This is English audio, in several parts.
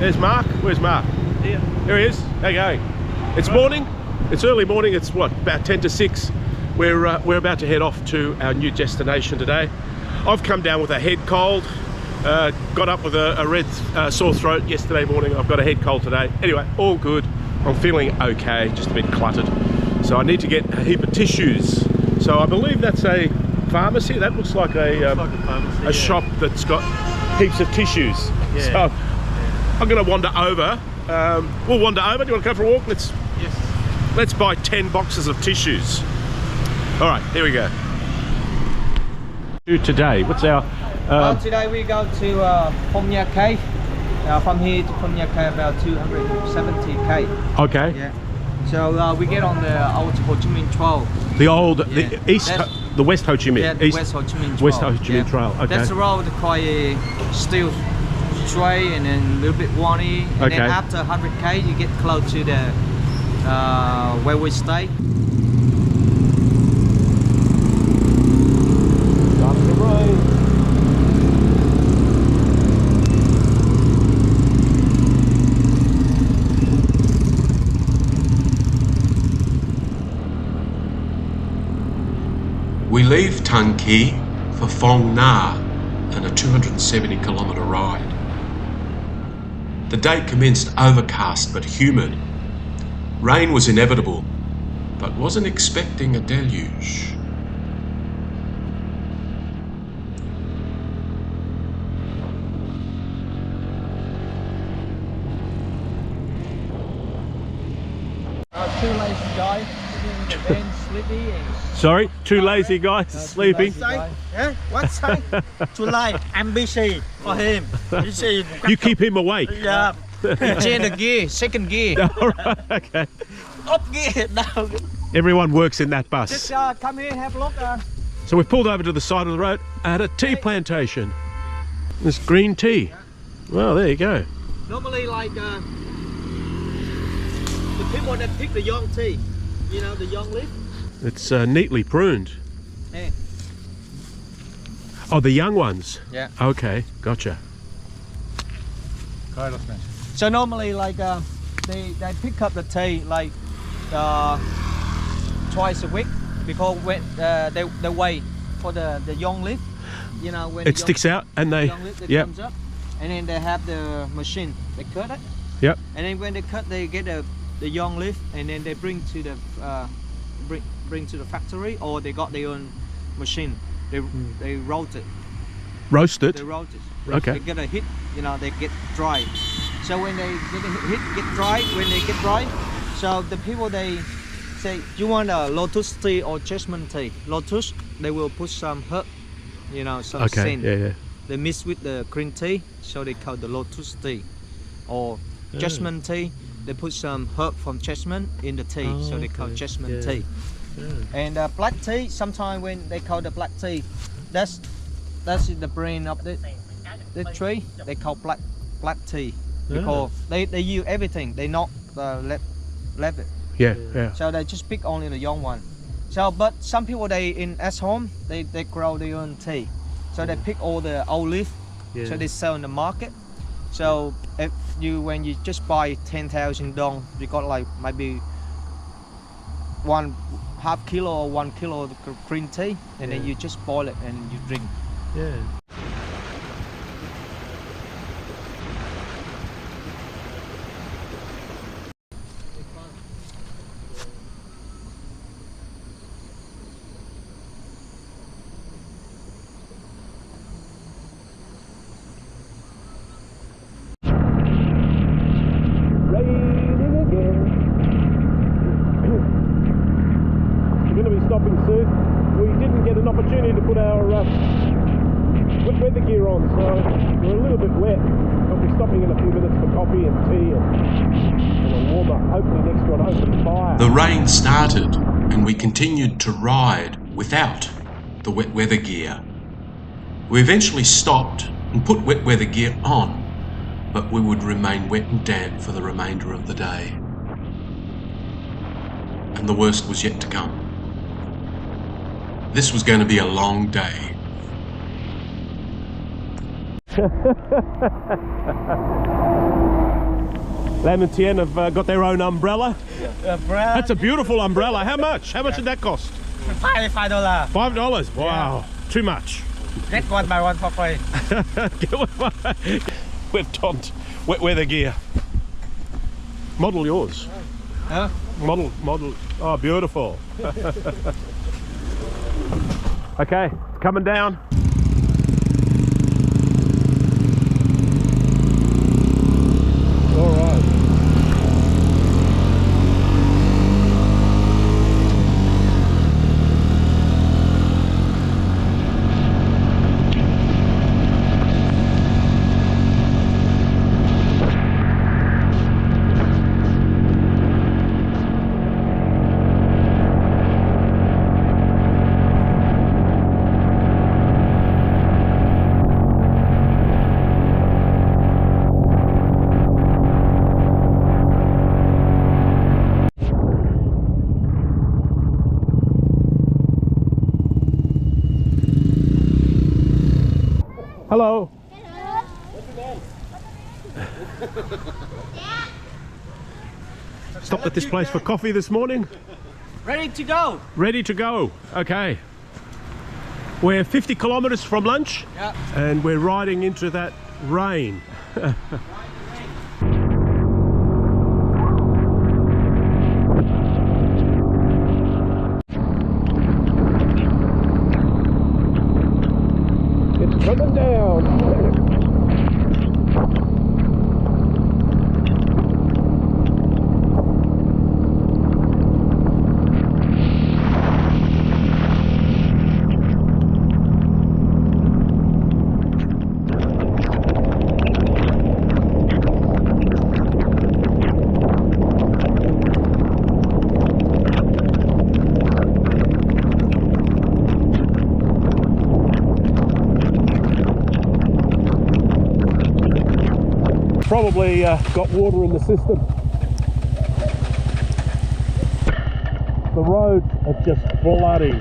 There's Mark. Where's Mark? Here. Here he is. How you going? It's morning. It's early morning. It's what, about 10 to 6. We're about to head off to our new destination today. I've come down with a head cold. Got up with a red sore throat yesterday morning. I've got a head cold today. Anyway, all good. I'm feeling okay, just a bit cluttered. So I need to get a heap of tissues. So I believe that's a pharmacy. That looks like a pharmacy, shop that's got heaps of tissues. Yeah. So I'm going to wander over. We'll wander over. Do you want to go for a walk? Let's buy 10 boxes of tissues. All right, here we go. Today, what's our... today we go to Pomnia Cave. From here to Pomnia Cave about 270k. Okay. Yeah. So we get on the old Ho Chi Minh Trail. The old, the West Ho Chi Minh. Yeah, the East, West Ho Chi Minh Trail. West Ho Chi Minh Trail. Okay. That's the road quite still straight and then a little bit windy. And then after 100k, you get close to the where we stay. We leave Tung Ki for Phong Na and a 270-kilometre ride. The day commenced overcast but humid. Rain was inevitable, but wasn't expecting a deluge. Two lazy guys in the van, sleepy. Sorry, two lazy guys sleeping. Yeah, what's that? Too late. I'm busy for him. Busy. You keep him awake. Yeah. Change the gear, second gear. All right, okay. Up gear now. Everyone works in that bus. Just come here, have a look. So we've pulled over to the side of the road at a tea plantation. There's green tea. Well, there you go. Normally, like the people that pick the young tea, you know, the young leaf. It's neatly pruned. Yeah. Oh, the young ones? Yeah. Okay, gotcha. So normally, like they pick up the tea like twice a week because when they wait for the young leaf, you know, when it sticks out and they young leaf comes up, and then they have the machine, they cut it. Yep. And then when they cut, they get the young leaf, and then they bring to the bring to the factory, or they got their own machine. They roast it. Roast it? They roast it. Okay. They get a hit, you know, they get dry. So when they get a hit, get dry, when they get dry, so the people they say, do you want a lotus tea or jasmine tea? Lotus, they will put some herb, you know, some scent. Yeah. They mix with the green tea, so they call the lotus tea. Or jasmine tea, they put some herb from jasmine in the tea, so they call jasmine tea. And black tea, sometimes when they call the black tea, that's the brain of the tree. They call black tea because they use everything. They not left it. Yeah. So they just pick only the young one. So but some people at home they grow their own tea. So they pick all the old leaf. So they sell in the market. So if when you just buy 10,000 dong, you got like maybe 1/2 kilo or 1 kilo of green tea, and then you just boil it and you drink. Yeah. Stopping soon. We didn't get an opportunity to put our weather gear on, so we're a little bit wet, but we're stopping in a few minutes for coffee and tea and a warmer, hopefully next to an open fire. The rain started and we continued to ride without the wet weather gear. We eventually stopped and put wet weather gear on, but we would remain wet and damp for the remainder of the day. And the worst was yet to come. This was going to be a long day. Lamantien have got their own umbrella. Umbrella. That's a beautiful umbrella. How much? How much did that cost? $5. $5. Wow, too much. Get one by one for free. We've donned weather gear. Model yours. Huh? Model. Oh, beautiful. Okay, coming down. All right. Hello. Stopped at this place for coffee this morning. Ready to go. Ready to go. Okay. We're 50 kilometers from lunch. Yeah. And we're riding into that rain. It's coming down. Probably got water in the system. The roads are just flooding.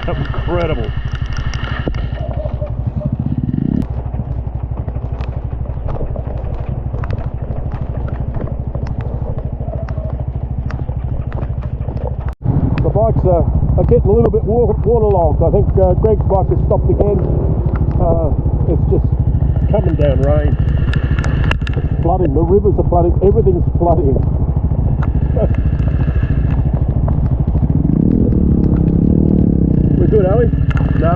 Incredible. The bikes are getting a little bit waterlogged. I think Greg's bike has stopped again. It's just coming down rain. Flooding, the rivers are flooding, everything's flooding. We're good, are we? No.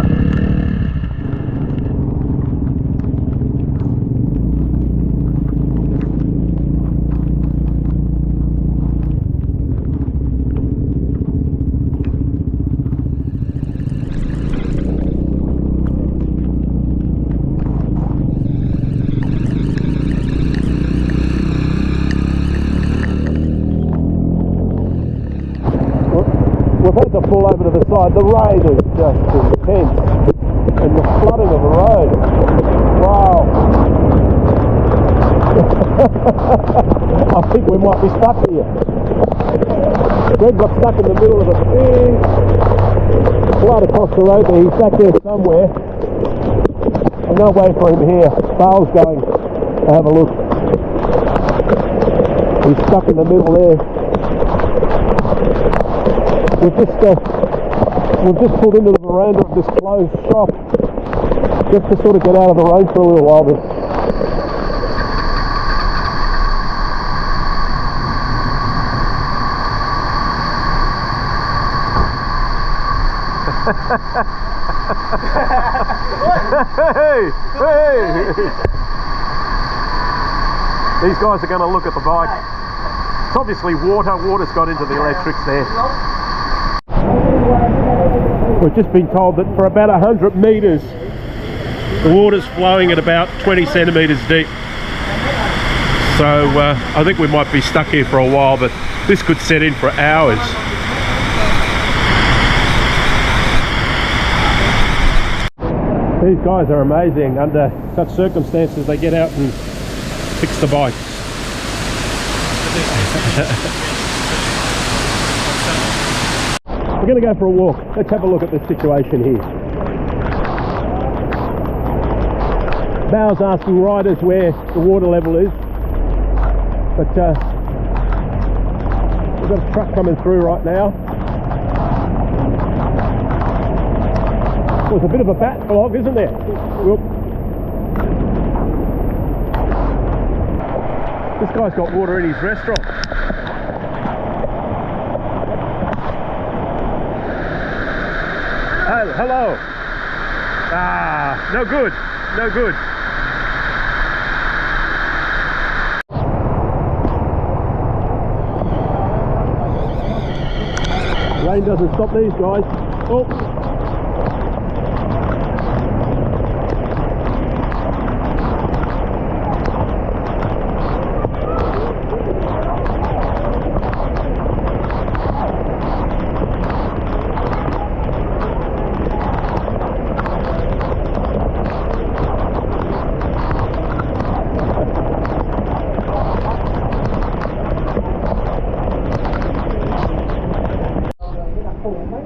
We've had to pull over to the side. The rain is just intense. And the flooding of the road. Wow. I think we might be stuck here. Greg got stuck in the middle of a big flood across the road there. He's back there somewhere. There's no way for him here. Bale's going to have a look. He's stuck in the middle there. We've just pulled into the veranda of this closed shop just to sort of get out of the rain for a little while. Hey! These guys are going to look at the bike. It's obviously water's got into the electrics there. We've just been told that for about 100 metres the water's flowing at about 20 centimetres deep. So I think we might be stuck here for a while, but this could set in for hours. These guys are amazing. Under such circumstances they get out and fix the bikes. We're going to go for a walk. Let's have a look at the situation here. Bow's asking riders where the water level is. But we've got a truck coming through right now. Well, it's a bit of a backlog, isn't there? Whoop. This guy's got water in his restaurant. Oh, hello. Ah, no good. No good. Rain doesn't stop these guys. Oh.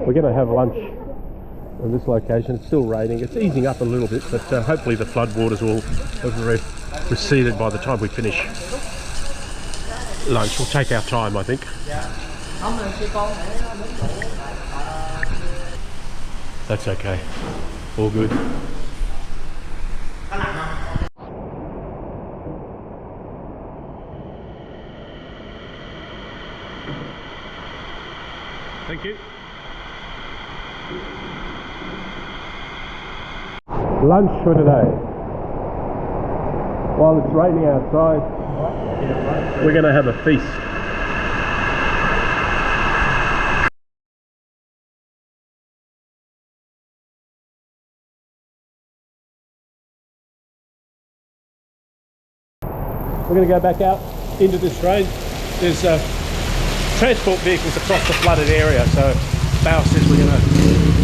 We're going to have lunch in this location. It's still raining. It's easing up a little bit, but hopefully the floodwaters will have receded by the time we finish lunch. We'll take our time, I think. That's okay. All good. Thank you. Lunch for today. While it's raining outside, we're going to have a feast. We're going to go back out into this rain. There's transport vehicles across the flooded area, so Bao says we're going to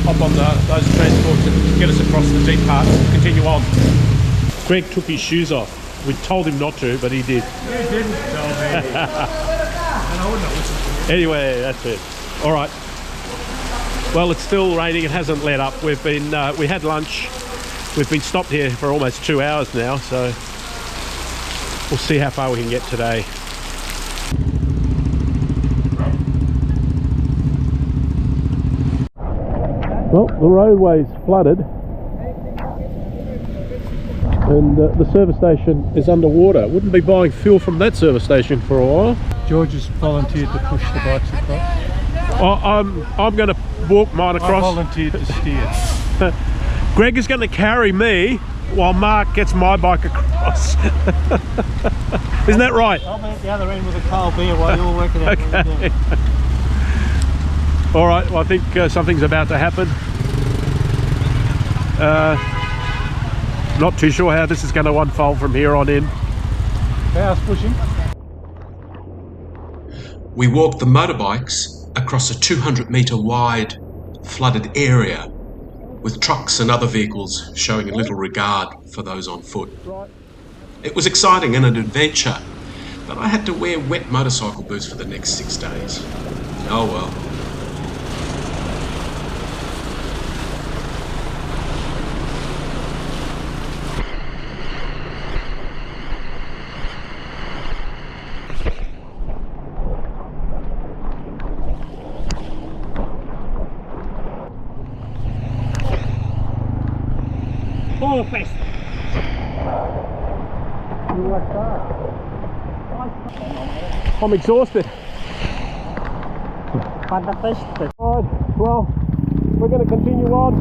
hop on those transports and get us across the deep parts and continue on. Greg took his shoes off. We told him not to, but he did. You didn't tell me. And I wouldn't have listened to you. Anyway, that's it. All right. Well, it's still raining. It hasn't let up. We've been we had lunch. We've been stopped here for almost 2 hours now, so we'll see how far we can get today. Well, the roadway's flooded and the service station is underwater. Wouldn't be buying fuel from that service station for a while. George has volunteered to push the bikes across. I'm going to walk mine across. I volunteered to steer. Greg is going to carry me while Mark gets my bike across. Isn't that right? I'll be at the other end with a cold beer while you're working out what you're doing. All right, well, I think something's about to happen. Not too sure how this is going to unfold from here on in. Power's pushing. We walked the motorbikes across a 200-metre wide flooded area, with trucks and other vehicles showing a little regard for those on foot. It was exciting and an adventure, but I had to wear wet motorcycle boots for the next 6 days. Oh well. Oh, fast. I'm exhausted. Alright, well, we're going to continue on.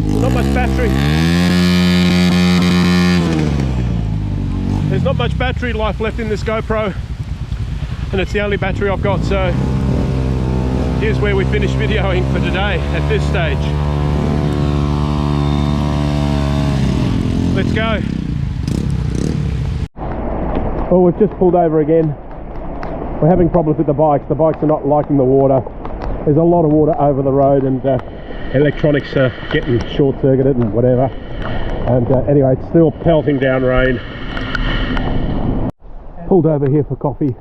There's not much battery. There's not much battery life left in this GoPro, and it's the only battery I've got, so here's where we finish videoing for today at this stage. Let's go. Well, we've just pulled over again. We're having problems with the bikes. The bikes are not liking the water. There's a lot of water over the road, and electronics are getting short-circuited and whatever. And anyway, it's still pelting down rain. Pulled over here for coffee.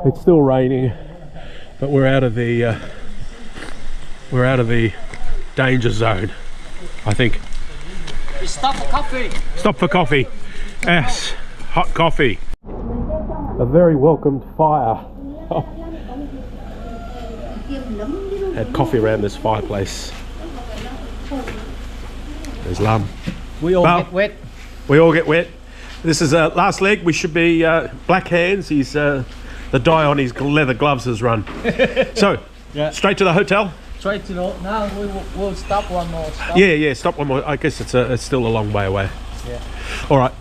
It's still raining, but we're out of the danger zone, I think. Stop for coffee. Stop for coffee. Yes. hot coffee. A very welcomed fire. Had coffee around this fireplace. There's Lum. We all Well, get wet. We all get wet. This is last leg. We should be black hands. He's the dye on his leather gloves has run. So Yeah. straight to the hotel. Straight to the. Now we'll stop one more. Stop. Yeah. Stop one more. I guess it's still a long way away. Yeah. All right.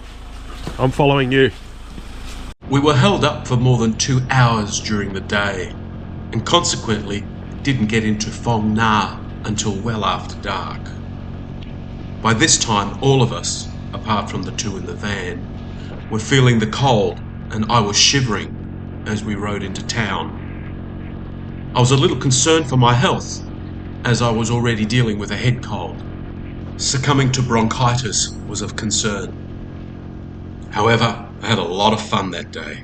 I'm following you. We were held up for more than 2 hours during the day, and consequently didn't get into Phong Nha until well after dark. By this time, all of us, apart from the two in the van, were feeling the cold, and I was shivering as we rode into town. I was a little concerned for my health, as I was already dealing with a head cold. Succumbing to bronchitis was of concern. However, I had a lot of fun that day.